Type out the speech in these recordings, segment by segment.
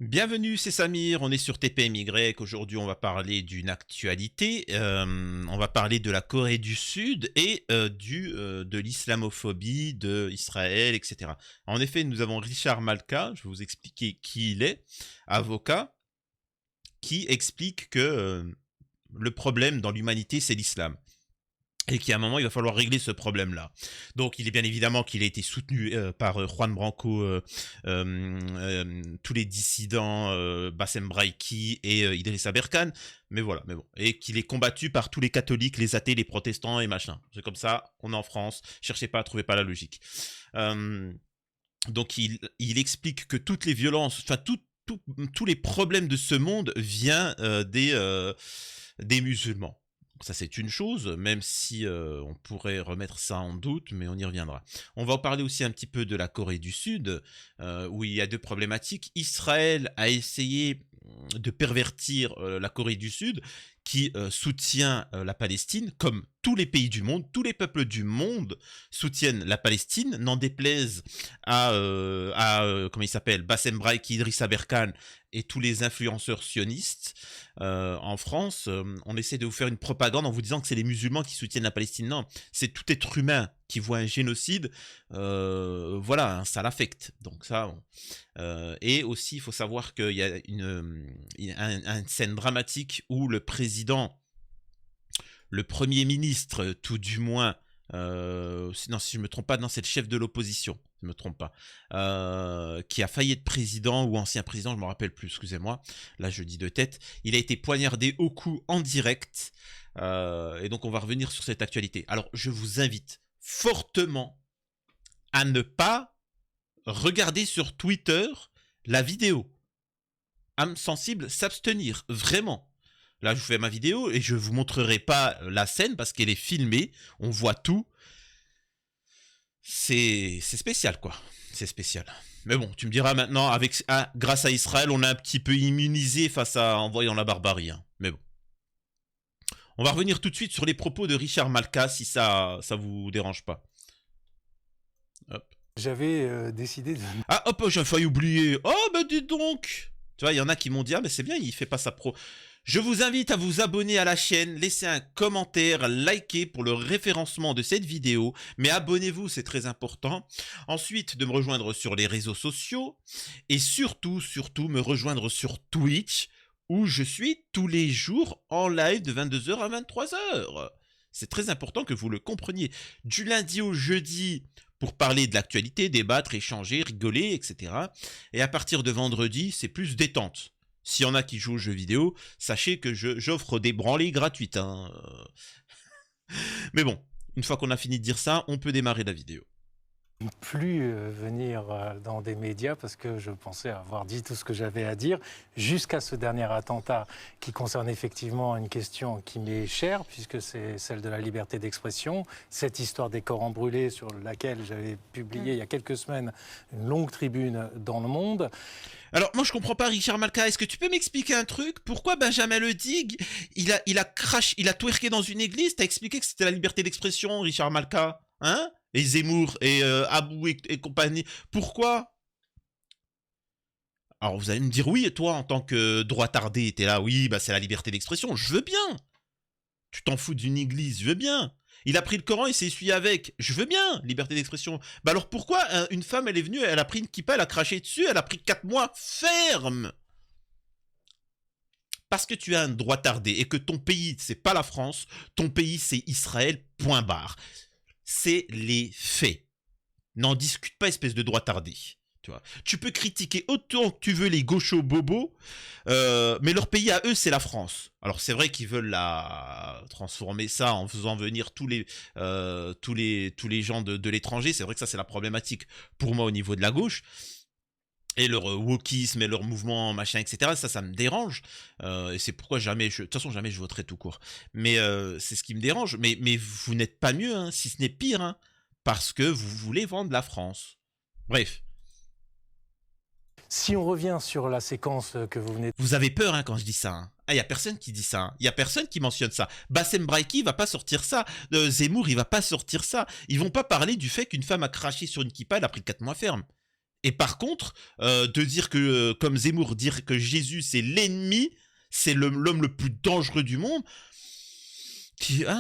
Bienvenue, c'est Samir, on est sur TPMY. Aujourd'hui, on va parler d'une actualité. On va parler de la Corée du Sud et de l'islamophobie de Israël, etc. En effet, nous avons Richard Malka, je vais vous expliquer qui il est, avocat, qui explique que le problème dans l'humanité, c'est l'islam. Et qu'à un moment, il va falloir régler ce problème-là. Donc, il est bien évidemment qu'il a été soutenu par Juan Branco, tous les dissidents, Bassem Braiki et Idrissa Berkane. Mais voilà, mais bon. Et qu'il est combattu par tous les catholiques, les athées, les protestants et machin. C'est comme ça, on est en France. Cherchez pas, trouvez pas la logique. Donc, il explique que toutes les violences, enfin, tous les problèmes de ce monde viennent des musulmans. Ça, c'est une chose, même si on pourrait remettre ça en doute, mais on y reviendra. On va en parler aussi un petit peu de la Corée du Sud, où il y a deux problématiques. Israël a essayé de pervertir la Corée du Sud, qui soutient la Palestine, comme tous les pays du monde, tous les peuples du monde soutiennent la Palestine, n'en déplaise comment il s'appelle, Bassem Braiki, Idrissa Berkane et tous les influenceurs sionistes. En France, on essaie de vous faire une propagande en vous disant que c'est les musulmans qui soutiennent la Palestine. Non, c'est tout être humain qui voit un génocide, voilà, hein, ça l'affecte. Donc ça, bon. Et aussi, il faut savoir qu'il y a une scène dramatique où le président, le premier ministre, tout du moins, non, si je me trompe pas, non, c'est le chef de l'opposition, je me trompe pas, qui a failli être président ou ancien président, je me rappelle plus, excusez-moi, là je dis de tête, il a été poignardé au cou en direct, et donc on va revenir sur cette actualité. Alors je vous invite fortement à ne pas regarder sur Twitter la vidéo. Âme sensible, s'abstenir, vraiment. Là, je vous fais ma vidéo et je vous montrerai pas la scène parce qu'elle est filmée. On voit tout. C'est spécial, quoi. C'est spécial. Mais bon, tu me diras maintenant, grâce à Israël, on a un petit peu immunisé face à en voyant la barbarie. Hein. Mais bon. On va revenir tout de suite sur les propos de Richard Malka, si ça vous dérange pas. Hop. J'avais décidé de... Ah, hop, j'ai failli oublier. Oh, bah dis donc. Tu vois, il y en a qui m'ont dit, ah, mais c'est bien, il fait pas sa pro. Je vous invite à vous abonner à la chaîne, laisser un commentaire, liker pour le référencement de cette vidéo, mais abonnez-vous, c'est très important. Ensuite, de me rejoindre sur les réseaux sociaux, et surtout, me rejoindre sur Twitch, où je suis tous les jours en live de 22h à 23h. C'est très important que vous le compreniez. Du lundi au jeudi, pour parler de l'actualité, débattre, échanger, rigoler, etc. Et à partir de vendredi, c'est plus détente. S'il y en a qui jouent aux jeux vidéo, sachez que j'offre des branlées gratuites. Hein. Mais bon, une fois qu'on a fini de dire ça, on peut démarrer la vidéo. plus venir dans des médias parce que je pensais avoir dit tout ce que j'avais à dire jusqu'à ce dernier attentat qui concerne effectivement une question qui m'est chère puisque c'est celle de la liberté d'expression, cette histoire des Corans brûlés sur laquelle j'avais publié il y a quelques semaines une longue tribune dans Le Monde. Alors moi je comprends pas Richard Malka, est-ce que tu peux m'expliquer un truc? Pourquoi Benjamin Ledig, il a twerké dans une église? T'as expliqué que c'était la liberté d'expression, Richard Malka, hein? Et Zemmour et Abou et compagnie. Pourquoi? Alors vous allez me dire oui, toi en tant que droitardé, t'es là, oui, bah c'est la liberté d'expression, je veux bien. Tu t'en fous d'une église, je veux bien. Il a pris le Coran et s'est essuyé avec, je veux bien, liberté d'expression. Bah alors pourquoi une femme, elle est venue, elle a pris une kippa, elle a craché dessus, elle a pris 4 mois ferme? Parce que tu as un droitardé et que ton pays, c'est pas la France, ton pays, c'est Israël, point barre. C'est les faits. N'en discute pas, espèce de droitardé. Tu vois. Tu peux critiquer autant que tu veux les gauchos bobos, mais leur pays à eux, c'est la France. Alors c'est vrai qu'ils veulent la transformer ça en faisant venir tous les gens de l'étranger. C'est vrai que ça, c'est la problématique pour moi au niveau de la gauche. Et leur wokisme et leur mouvement machin etc, ça me dérange, et c'est pourquoi de toute façon jamais je voterai tout court, mais c'est ce qui me dérange, mais vous n'êtes pas mieux, hein, si ce n'est pire, hein, parce que vous voulez vendre la France. Bref. Si on revient sur la séquence que vous venez... Vous avez peur, hein, quand je dis ça, hein. Ah, y a personne qui dit ça, hein. Y a personne qui mentionne ça. Bassem Braiki va pas sortir ça, Zemmour il va pas sortir ça, ils vont pas parler du fait qu'une femme a craché sur une kippa, elle a pris 4 mois ferme. Et par contre, de dire que, comme Zemmour, dire que Jésus c'est l'ennemi, c'est l'homme le plus dangereux du monde,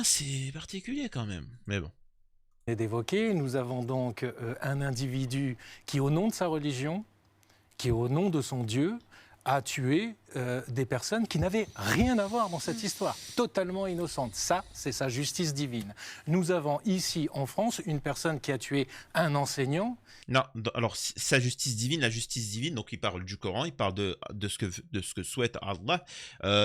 c'est particulier quand même. Mais bon. D'évoquer, nous avons donc un individu qui, au nom de sa religion, qui, au nom de son Dieu, a tué des personnes qui n'avaient rien à voir dans cette histoire, totalement innocentes. Ça, c'est sa justice divine. Nous avons ici, en France, une personne qui a tué un enseignant. Non, alors sa justice divine, la justice divine, donc il parle du Coran, il parle de ce que souhaite Allah.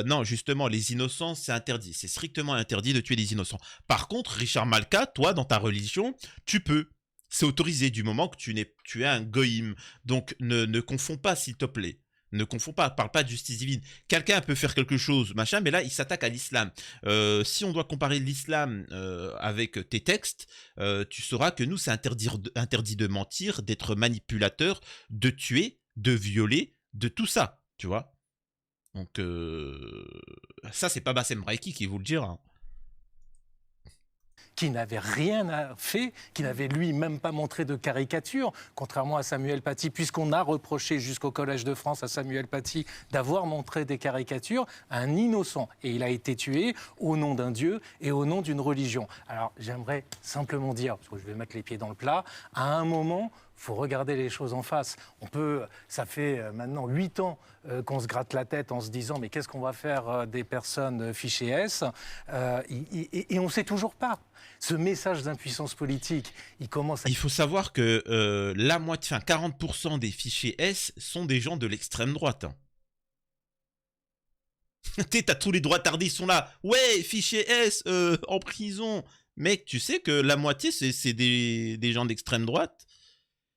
Non, justement, les innocents, c'est interdit. C'est strictement interdit de tuer les innocents. Par contre, Richard Malka, toi, dans ta religion, tu peux. C'est autorisé du moment que tu es un goïm. Donc, ne confonds pas, s'il te plaît. Ne confonds pas, parle pas de justice divine. Quelqu'un peut faire quelque chose, machin, mais là, il s'attaque à l'islam. Si on doit comparer l'islam avec tes textes, tu sauras que nous, c'est interdit de mentir, d'être manipulateur, de tuer, de violer, de tout ça, tu vois. Donc, ça, c'est pas Bassem Raiki qui vous le dira. Qui n'avait rien fait, qui n'avait lui même pas montré de caricature, contrairement à Samuel Paty, puisqu'on a reproché jusqu'au Collège de France à Samuel Paty d'avoir montré des caricatures, un innocent. Et il a été tué au nom d'un Dieu et au nom d'une religion. Alors j'aimerais simplement dire, parce que je vais mettre les pieds dans le plat, à un moment, il faut regarder les choses en face. Ça fait maintenant 8 ans qu'on se gratte la tête en se disant mais qu'est-ce qu'on va faire des personnes fichées S et on ne sait toujours pas. Ce message d'impuissance politique, Il faut savoir que la moitié, 40% des fichiers S sont des gens de l'extrême droite. Hein. T'as tous les droitards, sont là. Ouais, fichier S, en prison. Mec, tu sais que la moitié, c'est des gens d'extrême droite.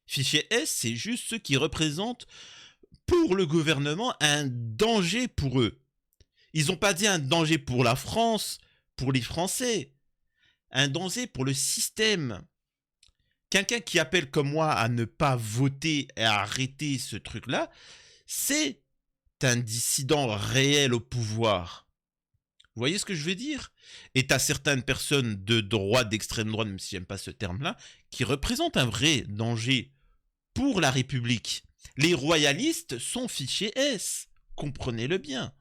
Fichier S, c'est juste ceux qui représentent pour le gouvernement un danger pour eux. Ils n'ont pas dit un danger pour la France, pour les Français. Un danger pour le système. Quelqu'un qui appelle comme moi à ne pas voter et à arrêter ce truc-là, c'est un dissident réel au pouvoir. Vous voyez ce que je veux dire? Et t'as certaines personnes de droite, d'extrême droite, même si j'aime pas ce terme-là, qui représentent un vrai danger pour la République. Les royalistes sont fichés S. Comprenez-le bien.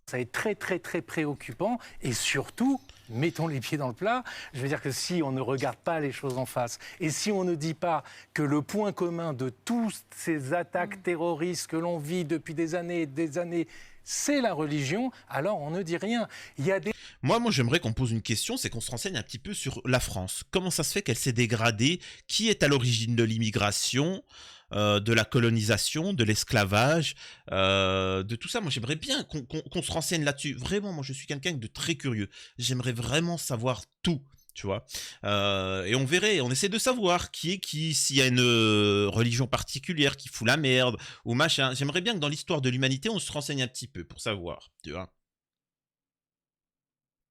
Ça est très, très, très préoccupant. Et surtout, mettons les pieds dans le plat. Je veux dire que si on ne regarde pas les choses en face et si on ne dit pas que le point commun de toutes ces attaques terroristes que l'on vit depuis des années, c'est la religion, alors on ne dit rien. Moi, j'aimerais qu'on pose une question, c'est qu'on se renseigne un petit peu sur la France. Comment ça se fait qu'elle s'est dégradée? Qui est à l'origine de l'immigration, de la colonisation, de l'esclavage, de tout ça? Moi, j'aimerais bien qu'on se renseigne là-dessus. Vraiment, moi, je suis quelqu'un de très curieux. J'aimerais vraiment savoir tout. Tu vois, et on verrait, on essaie de savoir qui est qui, s'il y a une religion particulière qui fout la merde ou machin. J'aimerais bien que dans l'histoire de l'humanité, on se renseigne un petit peu pour savoir, tu vois.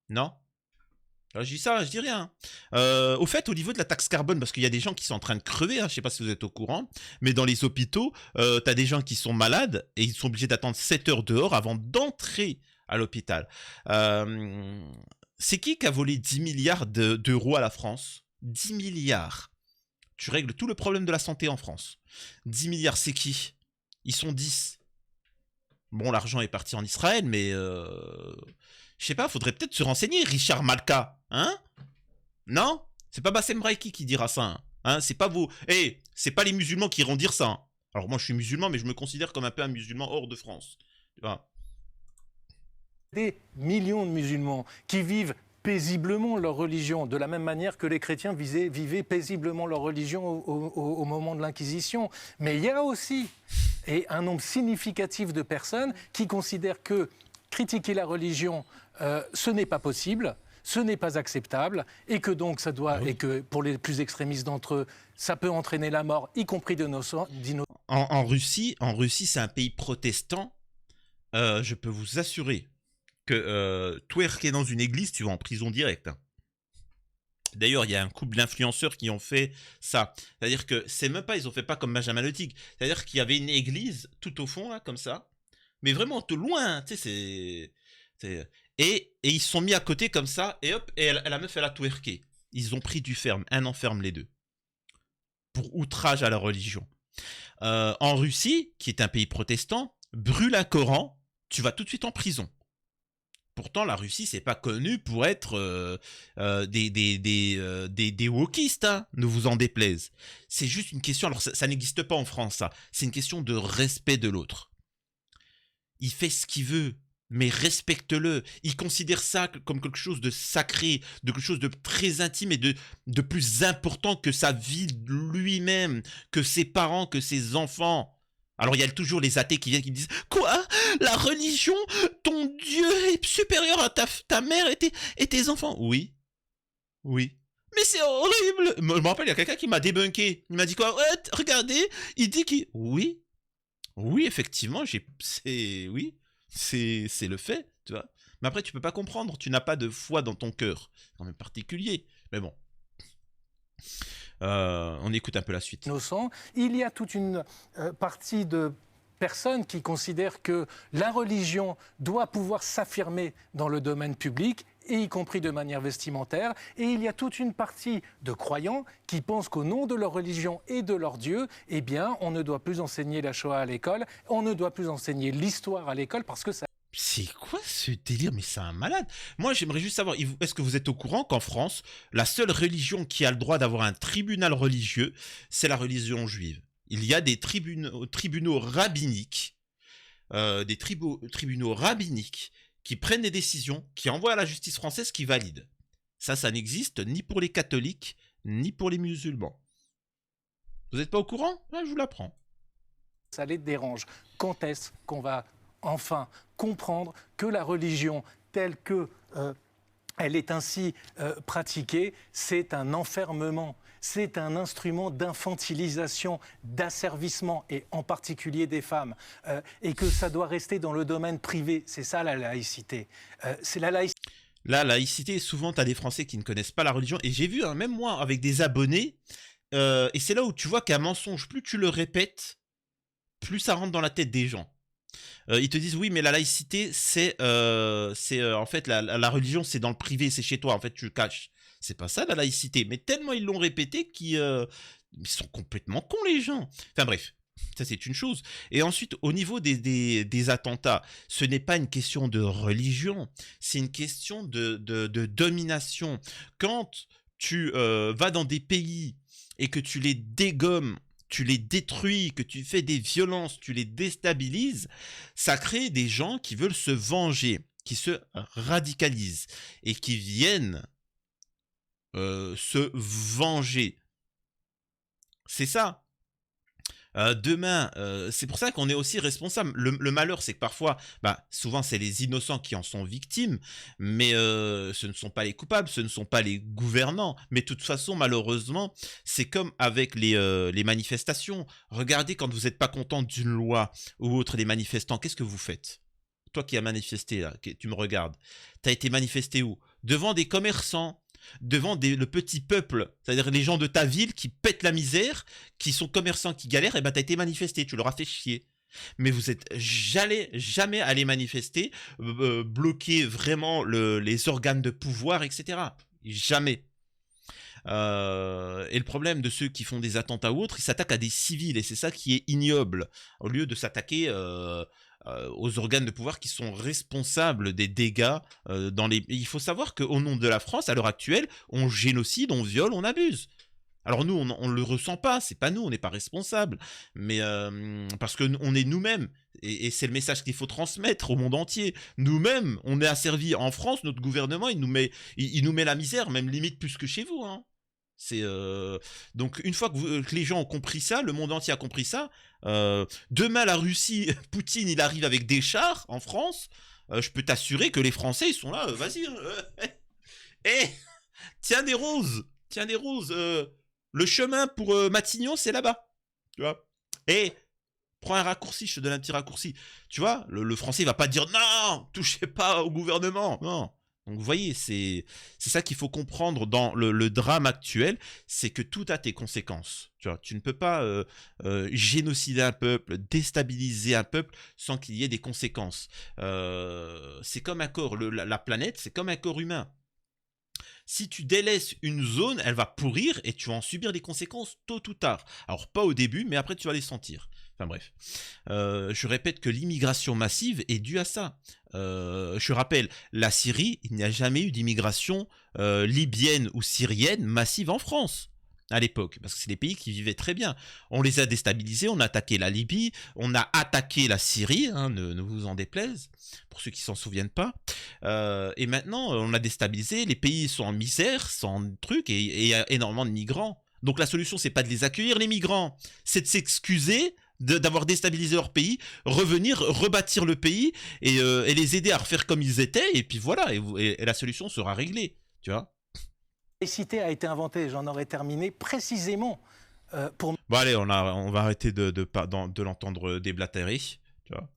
Non? Alors, je dis ça, je dis rien. Au fait, au niveau de la taxe carbone, parce qu'il y a des gens qui sont en train de crever, hein, je sais pas si vous êtes au courant, mais dans les hôpitaux, t'as des gens qui sont malades et ils sont obligés d'attendre 7 heures dehors avant d'entrer à l'hôpital. C'est qui a volé 10 milliards d'euros à la France? 10 milliards. Tu règles tout le problème de la santé en France. 10 milliards, c'est qui? Ils sont 10. Bon, l'argent est parti en Israël, mais... je sais pas, faudrait peut-être se renseigner, Richard Malka. Hein? Non? C'est pas Bassem Raiki qui dira ça. Hein? C'est pas vous. Eh, c'est pas les musulmans qui iront dire ça. Hein. Alors moi, je suis musulman, mais je me considère comme un peu un musulman hors de France. Tu vois? Des millions de musulmans qui vivent paisiblement leur religion, de la même manière que les chrétiens vivaient paisiblement leur religion au moment de l'Inquisition. Mais il y a aussi un nombre significatif de personnes qui considèrent que critiquer la religion, ce n'est pas possible, ce n'est pas acceptable, et que donc ça doit, et que pour les plus extrémistes d'entre eux, ça peut entraîner la mort, y compris d'innocents. En Russie, c'est un pays protestant. Je peux vous assurer que twerker dans une église, tu vas en prison direct. Hein. D'ailleurs, il y a un couple d'influenceurs qui ont fait ça. C'est-à-dire que c'est même pas, ils ont fait pas comme Benjamin Letig. C'est-à-dire qu'il y avait une église tout au fond, là, comme ça. Mais vraiment de loin, tu sais, et ils se sont mis à côté comme ça, et hop, et la meuf, elle a twerké. Ils ont pris du ferme, 1 an ferme les deux. Pour outrage à la religion. En Russie, qui est un pays protestant, brûle un Coran, tu vas tout de suite en prison. Pourtant, la Russie, c'est pas connu pour être des wokistes, hein, ne vous en déplaise. C'est juste une question, alors ça n'existe pas en France, ça. C'est une question de respect de l'autre. Il fait ce qu'il veut, mais respecte-le. Il considère ça comme quelque chose de sacré, de quelque chose de très intime et de plus important que sa vie lui-même, que ses parents, que ses enfants. Alors il y a toujours les athées qui viennent qui disent « Quoi? La religion? Ton Dieu est supérieur à ta mère et tes enfants ?» Oui, oui. Mais c'est horrible. Je me rappelle, il y a quelqu'un qui m'a débunké. Il m'a dit quoi? Ouais, regardez, il dit qu'il... Oui, oui, effectivement, oui, c'est le fait, tu vois. Mais après, tu peux pas comprendre. Tu n'as pas de foi dans ton cœur, en particulier. Mais bon. On écoute un peu la suite. Innocent. Il y a toute une partie de personnes qui considèrent que la religion doit pouvoir s'affirmer dans le domaine public, et y compris de manière vestimentaire. Et il y a toute une partie de croyants qui pensent qu'au nom de leur religion et de leur Dieu, eh bien, on ne doit plus enseigner la Shoah à l'école, on ne doit plus enseigner l'histoire à l'école parce que ça... C'est quoi ce délire? Mais c'est un malade. Moi, j'aimerais juste savoir, est-ce que vous êtes au courant qu'en France, la seule religion qui a le droit d'avoir un tribunal religieux, c'est la religion juive. Il y a des tribunaux rabbiniques, tribunaux rabbiniques qui prennent des décisions, qui envoient à la justice française, qui valide. Ça n'existe ni pour les catholiques, ni pour les musulmans. Vous n'êtes pas au courant? Je vous l'apprends. Ça les dérange. Quand est-ce qu'on va enfin comprendre que la religion telle que elle est ainsi pratiquée, c'est un enfermement, c'est un instrument d'infantilisation, d'asservissement, et en particulier des femmes, et que ça doit rester dans le domaine privé. C'est ça la laïcité. C'est la laïcité. La laïcité, souvent, tu as des Français qui ne connaissent pas la religion, et j'ai vu, hein, même moi, avec des abonnés, et c'est là où tu vois qu'un mensonge, plus tu le répètes, plus ça rentre dans la tête des gens. Ils te disent oui, mais la laïcité, c'est en fait la religion, c'est dans le privé, c'est chez toi. En fait, tu le caches. C'est pas ça la laïcité. Mais tellement ils l'ont répété qu'ils sont complètement cons les gens. Enfin bref, ça c'est une chose. Et ensuite, au niveau des attentats, ce n'est pas une question de religion, c'est une question de domination. Quand tu vas dans des pays et que tu les dégommes, tu les détruis, que tu fais des violences, tu les déstabilises, ça crée des gens qui veulent se venger, qui se radicalisent et qui viennent se venger. C'est ça. Demain, c'est pour ça qu'on est aussi responsable. Le malheur, c'est que parfois, souvent, c'est les innocents qui en sont victimes, mais ce ne sont pas les coupables, ce ne sont pas les gouvernants. Mais de toute façon, malheureusement, c'est comme avec les manifestations. Regardez, quand vous n'êtes pas content d'une loi ou autre, les manifestants, qu'est-ce que vous faites? Toi qui as manifesté, là, tu me regardes. Tu as été manifesté où? Devant des commerçants, devant le petit peuple, c'est-à-dire les gens de ta ville qui pètent la misère, qui sont commerçants, qui galèrent, et ben t'as été manifesté, tu leur as fait chier. Mais vous êtes jamais allé manifester, bloquer vraiment les organes de pouvoir, etc. Jamais. Et le problème de ceux qui font des attentats ou autres, ils s'attaquent à des civils, et c'est ça qui est ignoble. Au lieu de s'attaquer aux organes de pouvoir qui sont responsables des dégâts dans les... Il faut savoir qu'au nom de la France, à l'heure actuelle, on génocide, on viole, on abuse. Alors nous, on ne le ressent pas, c'est pas nous, on n'est pas responsables, mais parce qu'on est nous-mêmes, et c'est le message qu'il faut transmettre au monde entier. Nous-mêmes, on est asservis en France, notre gouvernement, il nous met la misère, même limite plus que chez vous, hein. C'est donc une fois que les gens ont compris ça, le monde entier a compris ça. Demain la Russie, Poutine, il arrive avec des chars en France. Je peux t'assurer que les Français ils sont là. Vas-y, tiens des roses, tiens des roses. Le chemin pour Matignon, c'est là-bas. Tu vois. Prends un raccourci, je te donne un petit raccourci. Tu vois, le Français il va pas dire non, touchez pas au gouvernement, non. Donc vous voyez, c'est ça qu'il faut comprendre dans le drame actuel, c'est que tout a tes conséquences. Tu vois, tu ne peux pas génocider un peuple, déstabiliser un peuple sans qu'il y ait des conséquences. C'est comme un corps, la planète, c'est comme un corps humain. Si tu délaisses une zone, elle va pourrir et tu vas en subir les conséquences tôt ou tard. Alors pas au début, mais après tu vas les sentir. Enfin bref. Je répète que l'immigration massive est due à ça. Je rappelle, la Syrie, il n'y a jamais eu d'immigration libyenne ou syrienne massive en France à l'époque, parce que c'est des pays qui vivaient très bien. On les a déstabilisés, on a attaqué la Libye, on a attaqué la Syrie, hein, ne vous en déplaise, pour ceux qui s'en souviennent pas. Et maintenant, on a déstabilisé, les pays sont en misère, sans truc, et il y a énormément de migrants. Donc la solution, c'est pas de les accueillir, les migrants, c'est de s'excuser d'avoir déstabilisé leur pays, revenir, rebâtir le pays, et les aider à refaire comme ils étaient, et puis voilà, et la solution sera réglée, tu vois. La laïcité a été inventée, j'en aurais terminé, précisément pour... Bon allez, on va arrêter de l'entendre déblatérer, tu vois.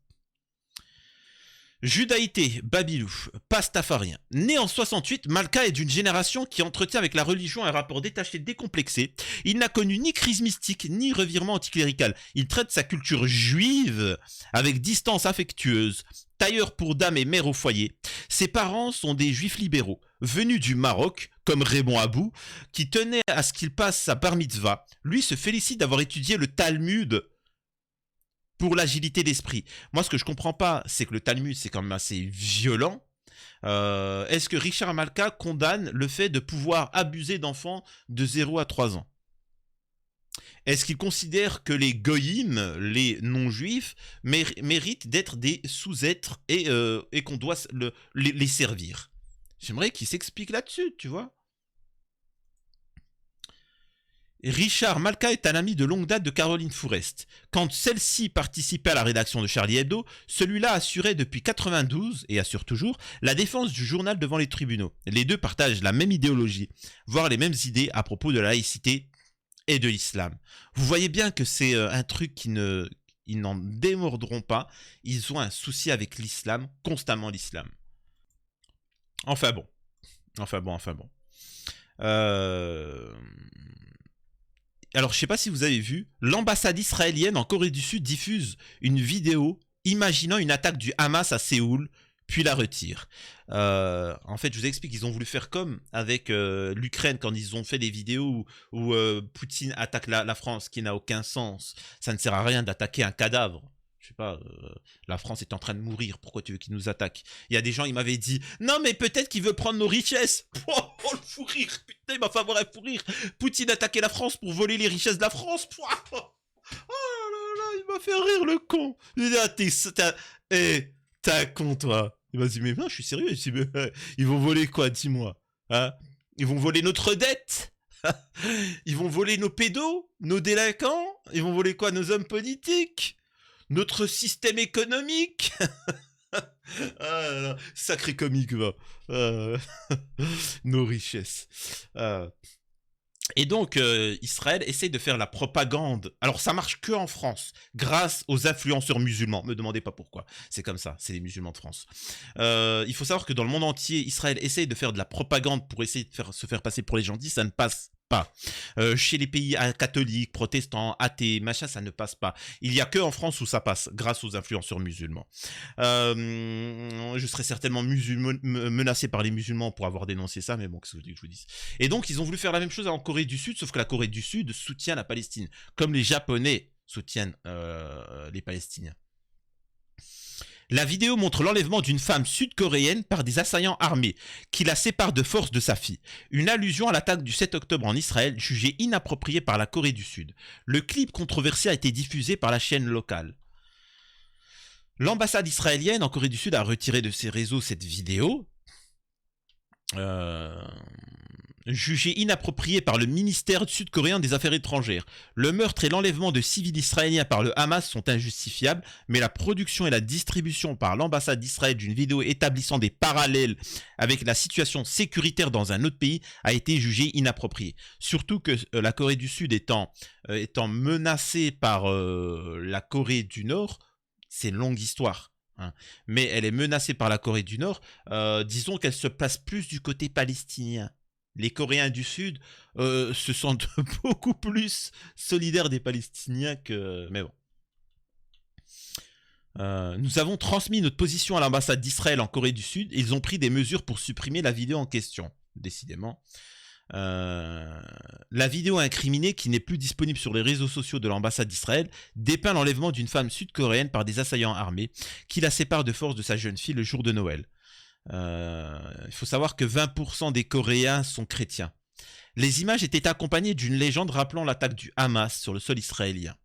Judaïté, Babylou, pastafarien. Né en 68, Malka est d'une génération qui entretient avec la religion un rapport détaché, décomplexé. Il n'a connu ni crise mystique, ni revirement anticlérical. Il traite sa culture juive avec distance affectueuse. Tailleur pour dame et mère au foyer. Ses parents sont des juifs libéraux, venus du Maroc, comme Raymond Abou, qui tenait à ce qu'il passe sa bar mitzvah. Lui se félicite d'avoir étudié le Talmud pour l'agilité d'esprit. Moi, ce que je comprends pas, c'est que le Talmud, c'est quand même assez violent. Est-ce que Richard Malka condamne le fait de pouvoir abuser d'enfants de 0 à 3 ans? Est-ce qu'il considère que les goyim, les non-juifs, méritent d'être des sous-êtres et qu'on doit les servir? J'aimerais qu'il s'explique là-dessus, tu vois. Richard Malka est un ami de longue date de Caroline Fourest. Quand celle-ci participait à la rédaction de Charlie Hebdo, celui-là assurait depuis 92, et assure toujours, la défense du journal devant les tribunaux. Les deux partagent la même idéologie, voire les mêmes idées à propos de la laïcité et de l'islam. Vous voyez bien que c'est un truc ils n'en démordront pas. Ils ont un souci avec l'islam, constamment l'islam. Enfin bon. Alors, je sais pas si vous avez vu, l'ambassade israélienne en Corée du Sud diffuse une vidéo imaginant une attaque du Hamas à Séoul, puis la retire. En fait, je vous explique, ils ont voulu faire comme avec l'Ukraine quand ils ont fait des vidéos où Poutine attaque la France, qui n'a aucun sens. Ça ne sert à rien d'attaquer un cadavre. Je sais pas, la France est en train de mourir, pourquoi tu veux qu'il nous attaque? Il y a des gens, ils m'avaient dit, non mais peut-être qu'il veut prendre nos richesses. Oh, le fou rire, putain, il m'a fait avoir un fou rire. Poutine attaquait la France pour voler les richesses de la France. Oh là là, il m'a fait rire le con. T'es un con toi. Il m'a dit, mais non, je suis sérieux. Je dis, mais, ils vont voler quoi, dis-moi, hein? Ils vont voler notre dette. Ils vont voler nos pédos, nos délinquants. Ils vont voler quoi, nos hommes politiques, notre système économique. Ah là là, sacré comique, va. Nos richesses. Et donc, Israël essaye de faire la propagande. Alors, ça marche que en France, grâce aux influenceurs musulmans. Me demandez pas pourquoi. C'est comme ça, c'est les musulmans de France. Il faut savoir que dans le monde entier, Israël essaye de faire de la propagande pour essayer de se faire passer pour les gentils. Ça ne passe pas. Chez les pays catholiques, protestants, athées, machin, ça ne passe pas. Il n'y a que en France où ça passe, grâce aux influenceurs musulmans. Je serais certainement menacé par les musulmans pour avoir dénoncé ça, mais bon, qu'est-ce que je vous dis. Et donc, ils ont voulu faire la même chose en Corée du Sud, sauf que la Corée du Sud soutient la Palestine, comme les Japonais soutiennent les Palestiniens. La vidéo montre l'enlèvement d'une femme sud-coréenne par des assaillants armés, qui la séparent de force de sa fille. Une allusion à l'attaque du 7 octobre en Israël, jugée inappropriée par la Corée du Sud. Le clip controversé a été diffusé par la chaîne locale. L'ambassade israélienne en Corée du Sud a retiré de ses réseaux cette vidéo, jugée inappropriée par le ministère sud-coréen des Affaires étrangères. Le meurtre et l'enlèvement de civils israéliens par le Hamas sont injustifiables, mais la production et la distribution par l'ambassade d'Israël d'une vidéo établissant des parallèles avec la situation sécuritaire dans un autre pays a été jugée inappropriée. Surtout que la Corée du Sud étant menacée par la Corée du Nord, c'est une longue histoire. Hein. Mais elle est menacée par la Corée du Nord, disons qu'elle se place plus du côté palestinien. Les Coréens du Sud se sentent beaucoup plus solidaires des Palestiniens que... Mais bon. Nous avons transmis notre position à l'ambassade d'Israël en Corée du Sud et ils ont pris des mesures pour supprimer la vidéo en question. décidément. La vidéo incriminée, qui n'est plus disponible sur les réseaux sociaux de l'ambassade d'Israël, dépeint l'enlèvement d'une femme sud-coréenne par des assaillants armés qui la séparent de force de sa jeune fille le jour de Noël. Il faut savoir que 20% des Coréens sont chrétiens. Les images étaient accompagnées d'une légende rappelant l'attaque du Hamas sur le sol israélien,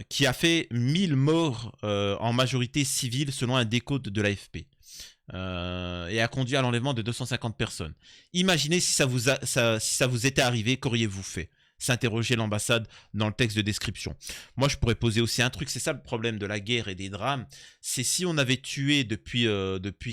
qui a fait 1000 morts en majorité civile selon un décompte de l'AFP. Et a conduit à l'enlèvement de 250 personnes. Imaginez si ça vous était arrivé, qu'auriez-vous fait? S'interrogeait l'ambassade dans le texte de description. Moi, je pourrais poser aussi un truc, c'est ça le problème de la guerre et des drames, c'est si on avait tué depuis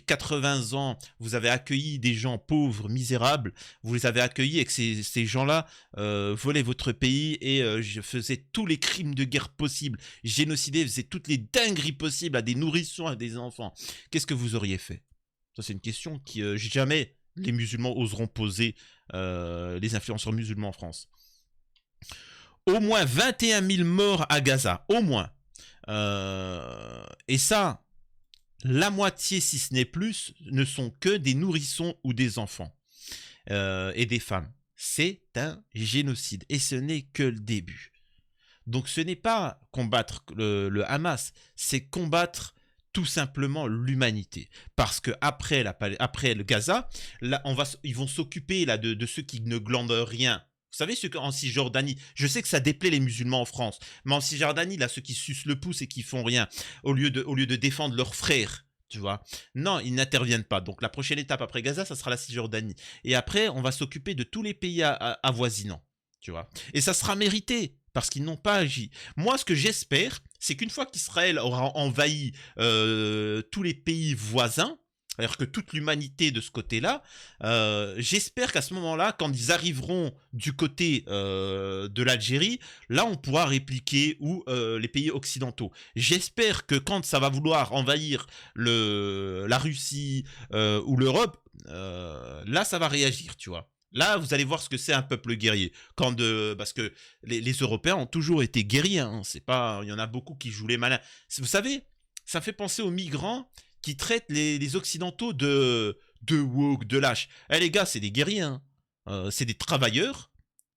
80 ans, vous avez accueilli des gens pauvres, misérables, vous les avez accueillis et que ces gens-là volaient votre pays et faisaient tous les crimes de guerre possibles, génocidaient, faisaient toutes les dingueries possibles à des nourrissons, à des enfants. Qu'est-ce que vous auriez fait? Ça, c'est une question qui jamais les musulmans oseront poser, les influenceurs musulmans en France. Au moins 21 000 morts à Gaza, au moins. Et ça, la moitié, si ce n'est plus, ne sont que des nourrissons ou des enfants et des femmes. C'est un génocide et ce n'est que le début. Donc ce n'est pas combattre le Hamas, c'est combattre tout simplement l'humanité. Parce que après le Gaza, là, ils vont s'occuper là, de ceux qui ne glandent rien. Vous savez, ceux en Cisjordanie, je sais que ça déplaît les musulmans en France, mais en Cisjordanie, là, ceux qui sucent le pouce et qui font rien, au lieu de défendre leurs frères, tu vois. Non, ils n'interviennent pas. Donc la prochaine étape après Gaza, ça sera la Cisjordanie. Et après, on va s'occuper de tous les pays avoisinants, tu vois. Et ça sera mérité, parce qu'ils n'ont pas agi. Moi, ce que j'espère, c'est qu'une fois qu'Israël aura envahi tous les pays voisins, c'est-à-dire que toute l'humanité de ce côté-là, j'espère qu'à ce moment-là, quand ils arriveront du côté de l'Algérie, là on pourra répliquer les pays occidentaux. J'espère que quand ça va vouloir envahir la Russie ou l'Europe, là ça va réagir, tu vois. Là, vous allez voir ce que c'est un peuple guerrier. Parce que les Européens ont toujours été guerriers. Hein. C'est pas, il y en a beaucoup qui jouent les malins. Vous savez, ça fait penser aux migrants qui traitent les Occidentaux de woke, de lâches. Eh les gars, c'est des guerriers. Hein. C'est des travailleurs.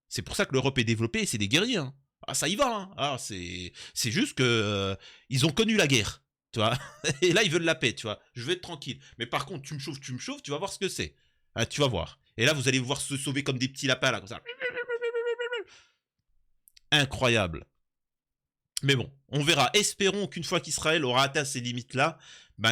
C'est pour ça que l'Europe est développée. C'est des guerriers. Hein. Ah, ça y va. Hein. Ah, c'est juste que ils ont connu la guerre. Tu vois. Et là, ils veulent la paix. Tu vois. Je veux être tranquille. Mais par contre, tu me chauffes. Tu vas voir ce que c'est. Ah, tu vas voir. Et là, vous allez voir se sauver comme des petits lapins, là, comme ça. Incroyable. Mais bon, on verra. Espérons qu'une fois qu'Israël aura atteint ces limites-là,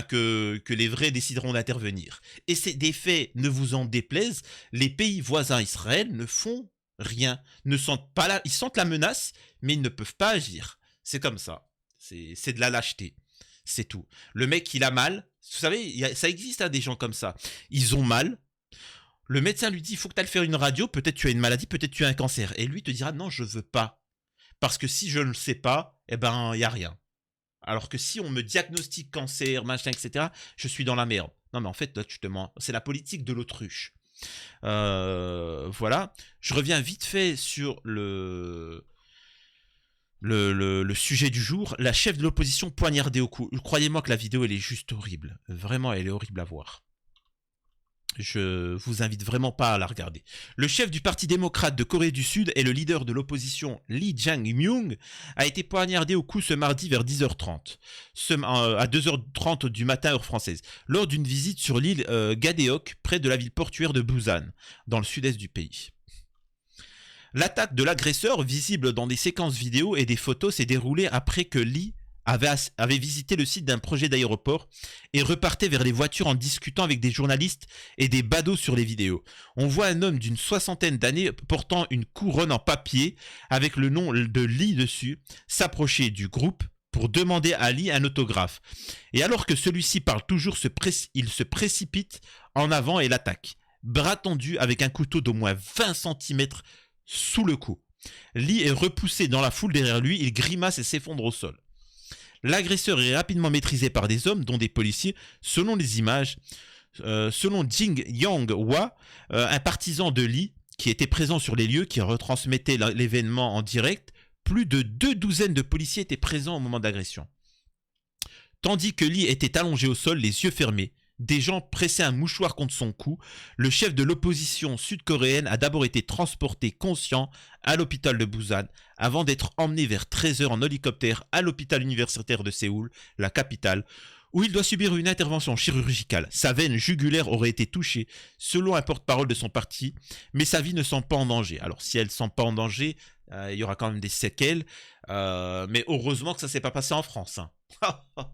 que les vrais décideront d'intervenir. Et des faits, ne vous en déplaise, les pays voisins Israël ne font rien. Ne sentent pas ils sentent la menace, mais ils ne peuvent pas agir. C'est comme ça. C'est de la lâcheté. C'est tout. Le mec, il a mal. Vous savez, ça existe, hein, des gens comme ça. Ils ont mal. Le médecin lui dit, il faut que tu ailles faire une radio, peut-être tu as une maladie, peut-être tu as un cancer. Et lui te dira, non, je veux pas. Parce que si je ne le sais pas, eh ben, il n'y a rien. Alors que si on me diagnostique cancer, machin, etc., je suis dans la merde. Non, mais en fait, là, tu te mens. C'est la politique de l'autruche. Voilà. Je reviens vite fait sur le sujet du jour. La chef de l'opposition poignardée au cou. Croyez-moi que la vidéo, elle est juste horrible. Vraiment, elle est horrible à voir. Je vous invite vraiment pas à la regarder. Le chef du Parti démocrate de Corée du Sud et le leader de l'opposition Lee Jae-myung a été poignardé au cou ce mardi vers 10h30, à 2h30 du matin heure française, lors d'une visite sur l'île Gadeok, près de la ville portuaire de Busan, dans le sud-est du pays. L'attaque de l'agresseur, visible dans des séquences vidéo et des photos, s'est déroulée après que Lee avait visité le site d'un projet d'aéroport et repartait vers les voitures en discutant avec des journalistes et des badauds sur les vidéos. On voit un homme d'une 60aine d'années portant une couronne en papier avec le nom de Lee dessus s'approcher du groupe pour demander à Lee un autographe. Et alors que celui-ci parle toujours, il se précipite en avant et l'attaque. Bras tendu avec un couteau d'au moins 20 cm sous le cou. Lee est repoussé dans la foule derrière lui, il grimace et s'effondre au sol. L'agresseur est rapidement maîtrisé par des hommes, dont des policiers, selon les images. Selon Jing Yang-hwa, un partisan de Lee, qui était présent sur les lieux, qui retransmettait l'événement en direct, plus de 2 douzaines de policiers étaient présents au moment d'agression. Tandis que Lee était allongé au sol, les yeux fermés, Des gens pressaient un mouchoir contre son cou. Le chef de l'opposition sud-coréenne a d'abord été transporté conscient à l'hôpital de Busan avant d'être emmené vers 13 heures en hélicoptère à l'hôpital universitaire de Séoul, la capitale, où il doit subir une intervention chirurgicale. Sa veine jugulaire aurait été touchée, selon un porte-parole de son parti, mais sa vie ne semble pas en danger. Alors si elle ne semble pas en danger, il y aura quand même des séquelles, mais heureusement que ça ne s'est pas passé en France. Hein. Oh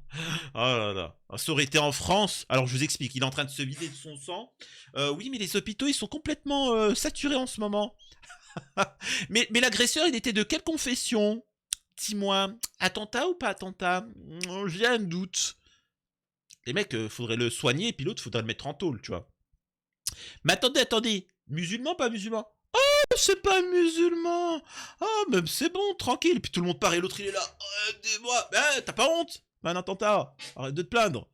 là là. Ça aurait été en France. Alors je vous explique, il est en train de se vider de son sang. Oui, mais les hôpitaux, ils sont complètement saturés en ce moment. mais l'agresseur, il était de quelle confession? Dis-moi, attentat ou pas attentat? J'ai un doute. Les mecs, faudrait le soigner, et puis l'autre, faudrait le mettre en tôle, tu vois. Mais attendez, musulman, pas musulman? Oh, c'est pas un musulman! Oh, même c'est bon, tranquille. Puis tout le monde part et l'autre, il est là. Oh, aidez-moi! T'as pas honte? Un attentat! Arrête de te plaindre!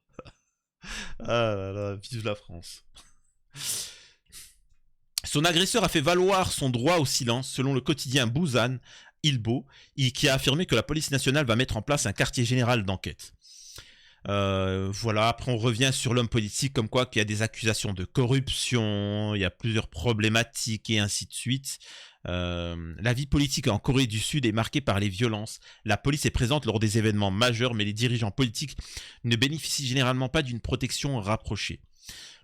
Ah là là, vive la France. Son agresseur a fait valoir son droit au silence, selon le quotidien Busan Ilbo, qui a affirmé que la police nationale va mettre en place un quartier général d'enquête. Voilà, après on revient sur l'homme politique, comme quoi qu'il y a des accusations de corruption, il y a plusieurs problématiques et ainsi de suite. La vie politique en Corée du Sud est marquée par les violences. La police est présente lors des événements majeurs, mais les dirigeants politiques ne bénéficient généralement pas d'une protection rapprochée.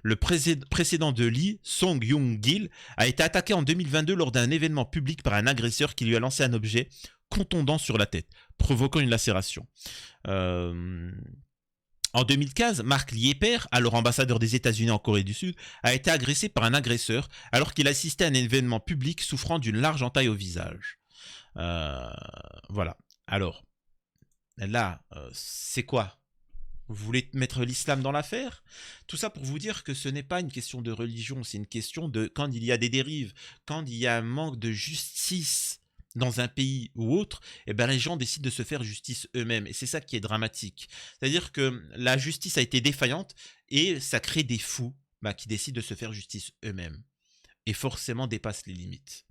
Le précédent de Lee, Song Young-gil, a été attaqué en 2022 lors d'un événement public par un agresseur qui lui a lancé un objet contondant sur la tête, provoquant une lacération. En 2015, Mark Lieper, alors ambassadeur des États-Unis en Corée du Sud, a été agressé par un agresseur alors qu'il assistait à un événement public souffrant d'une large entaille au visage. Voilà. Alors, là, c'est quoi? Vous voulez mettre l'islam dans l'affaire? Tout ça pour vous dire que ce n'est pas une question de religion, c'est une question de quand il y a des dérives, quand il y a un manque de justice dans un pays ou autre, eh ben les gens décident de se faire justice eux-mêmes. Et c'est ça qui est dramatique. C'est-à-dire que la justice a été défaillante et ça crée des fous qui décident de se faire justice eux-mêmes. Et forcément dépassent les limites.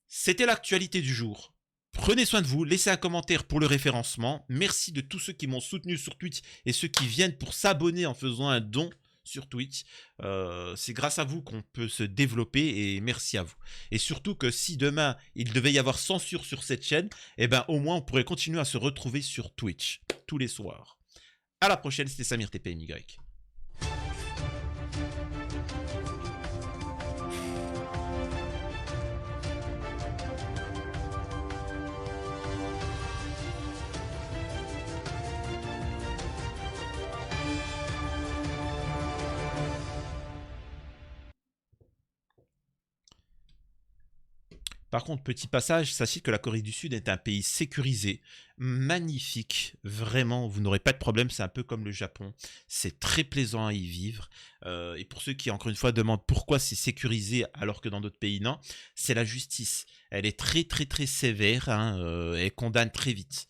C'était l'actualité du jour. Prenez soin de vous, laissez un commentaire pour le référencement. Merci de tous ceux qui m'ont soutenu sur Twitch et ceux qui viennent pour s'abonner en faisant un don sur Twitch. C'est grâce à vous qu'on peut se développer et merci à vous. Et surtout que si demain il devait y avoir censure sur cette chaîne, eh ben au moins on pourrait continuer à se retrouver sur Twitch tous les soirs. À la prochaine, c'était Samir TPMY. Par contre, petit passage, sachez que la Corée du Sud est un pays sécurisé, magnifique, vraiment, vous n'aurez pas de problème, c'est un peu comme le Japon, c'est très plaisant à y vivre. Et pour ceux qui, encore une fois, demandent pourquoi c'est sécurisé alors que dans d'autres pays, non, c'est la justice. Elle est très très très sévère, hein, elle condamne très vite,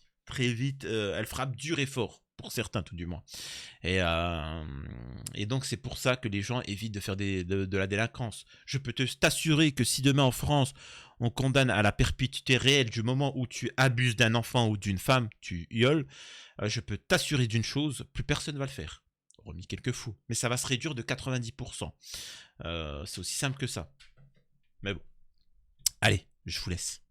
elle frappe dur et fort. Pour certains tout du moins. Et donc c'est pour ça que les gens évitent de faire de la délinquance. Je peux t'assurer que si demain en France, on condamne à la perpétuité réelle du moment où tu abuses d'un enfant ou d'une femme, tu violes, je peux t'assurer d'une chose, plus personne ne va le faire. Remis quelques fous. Mais ça va se réduire de 90%. C'est aussi simple que ça. Mais bon. Allez, je vous laisse.